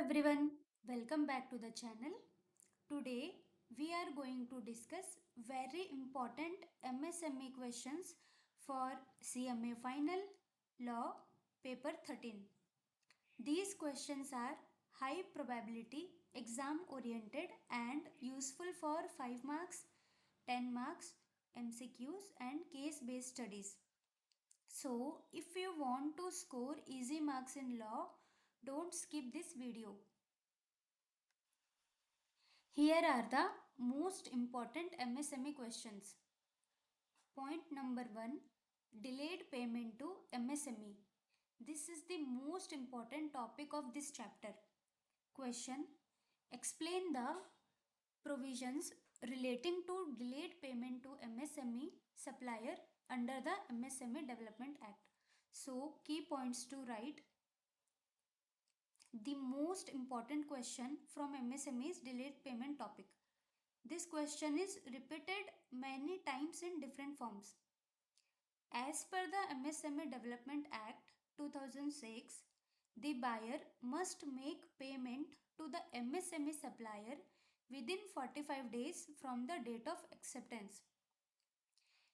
everyone, welcome back to the channel. Today we are going to discuss very important MSME questions for CMA Final Law paper 13. These questions are high probability, exam oriented and useful for 5 marks, 10 marks, MCQs and case based studies. So, if you want to score easy marks in law, don't skip this video. Here are the most important MSME questions. Point number 1, delayed payment to MSME. This is the most important topic of this chapter. Question, explain the provisions relating to delayed payment to MSME supplier under the MSME Development Act. So, key points to write. The most important question from MSME is delayed payment topic. This question is repeated many times in different forms. As per the MSME Development Act 2006, the buyer must make payment to the MSME supplier within 45 days from the date of acceptance.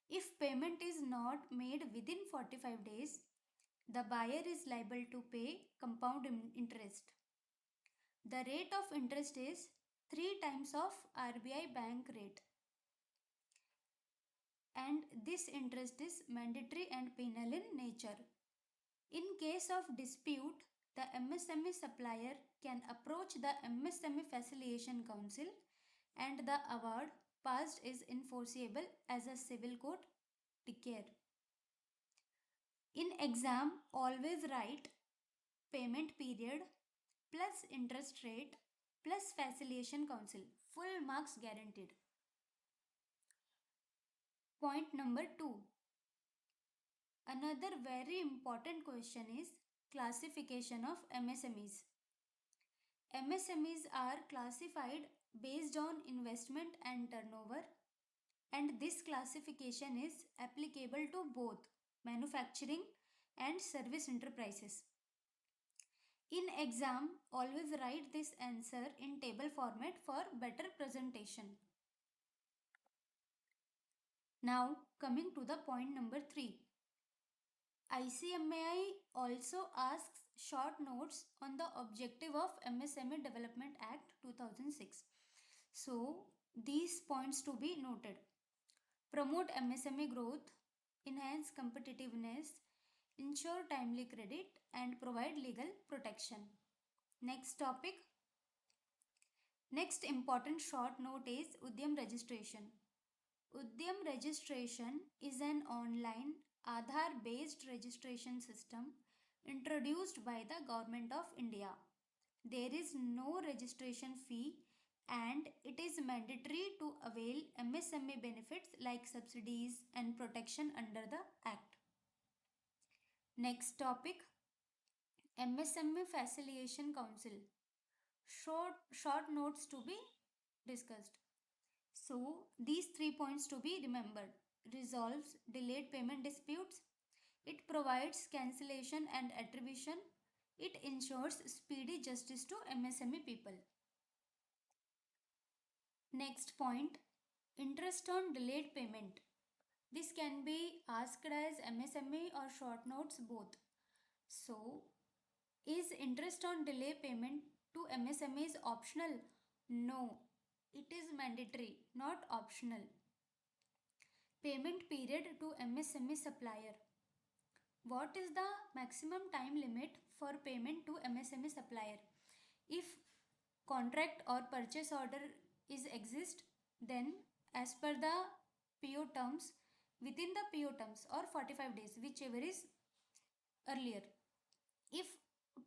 If payment is not made within 45 days, the buyer is liable to pay compound interest. The rate of interest is 3 times of RBI bank rate, and this interest is mandatory and penal in nature. In case of dispute, the MSME supplier can approach the MSME Facilitation Council and the award passed is enforceable as a civil court decree. In exam, always write payment period plus interest rate plus Facilitation Council. Full marks guaranteed. Point number 2. Another very important question is classification of MSMEs. MSMEs are classified based on investment and turnover, and this classification is applicable to both manufacturing and service enterprises. In exam, always write this answer in table format for better presentation. Now coming to the point number 3. ICMAI also asks short notes on the objective of MSME Development Act 2006. So these points to be noted. Promote MSME growth, enhance competitiveness, ensure timely credit and provide legal protection. Next topic. Next important short note is Udyam Registration. Udyam Registration is an online Aadhaar based registration system introduced by the Government of India. There is no registration fee and it is mandatory to avail MSME benefits like subsidies and protection under the Act. Next topic, MSME Facilitation Council. Short notes to be discussed. So these 3 points to be remembered. Resolves delayed payment disputes. It provides cancellation and attribution. It ensures speedy justice to MSME people. Next point, interest on delayed payment. This can be asked as MSME or short notes both. So, is interest on delay payment to MSMEs optional? No, it is mandatory, not optional. Payment period to MSME supplier. What is the maximum time limit for payment to MSME supplier? If contract or purchase order is exist, then as per the PO terms, within the PO terms or 45 days, whichever is earlier. If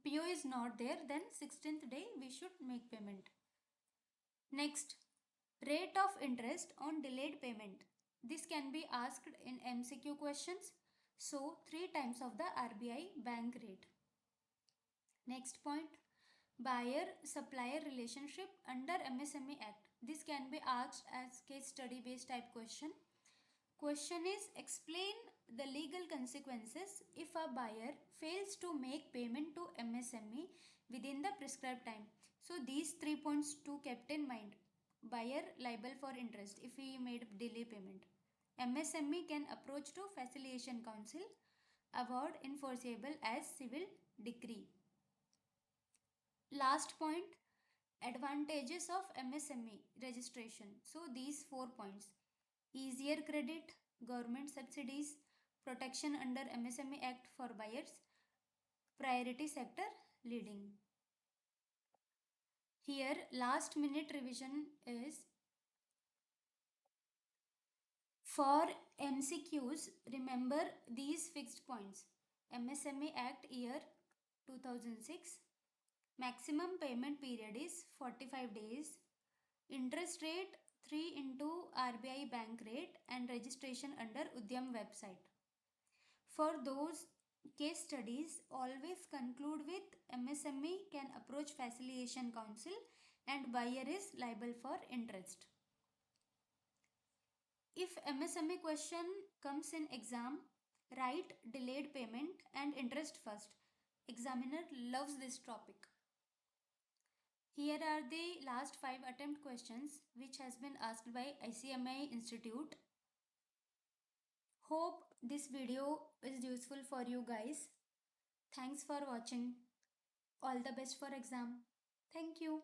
PO is not there, then 16th day we should make payment. Next, rate of interest on delayed payment. This can be asked in MCQ questions. So 3 times of the RBI bank rate. Next point, buyer supplier relationship under MSME Act. This can be asked as case study based type question. Question is, explain the legal consequences if a buyer fails to make payment to MSME within the prescribed time. So these 3 points to kept in mind. Buyer liable for interest if he made delay payment. MSME can approach to Facilitation Council. Award enforceable as civil decree. Last point, advantages of MSME registration. So these 4 points: easier credit, government subsidies, protection under MSME Act for buyers, priority sector leading. Here last minute revision is for MCQs. Remember these fixed points: MSME Act year 2006, maximum payment period is 45 days, interest rate 3 into RBI bank rate, and registration under Udyam website. For those case studies, always conclude with MSME can approach Facilitation Council and buyer is liable for interest. If MSME question comes in exam, write delayed payment and interest first. Examiner loves this topic. Here are the last 5 attempt questions which has been asked by ICMA Institute. Hope this video is useful for you guys. Thanks for watching. All the best for exam. Thank you.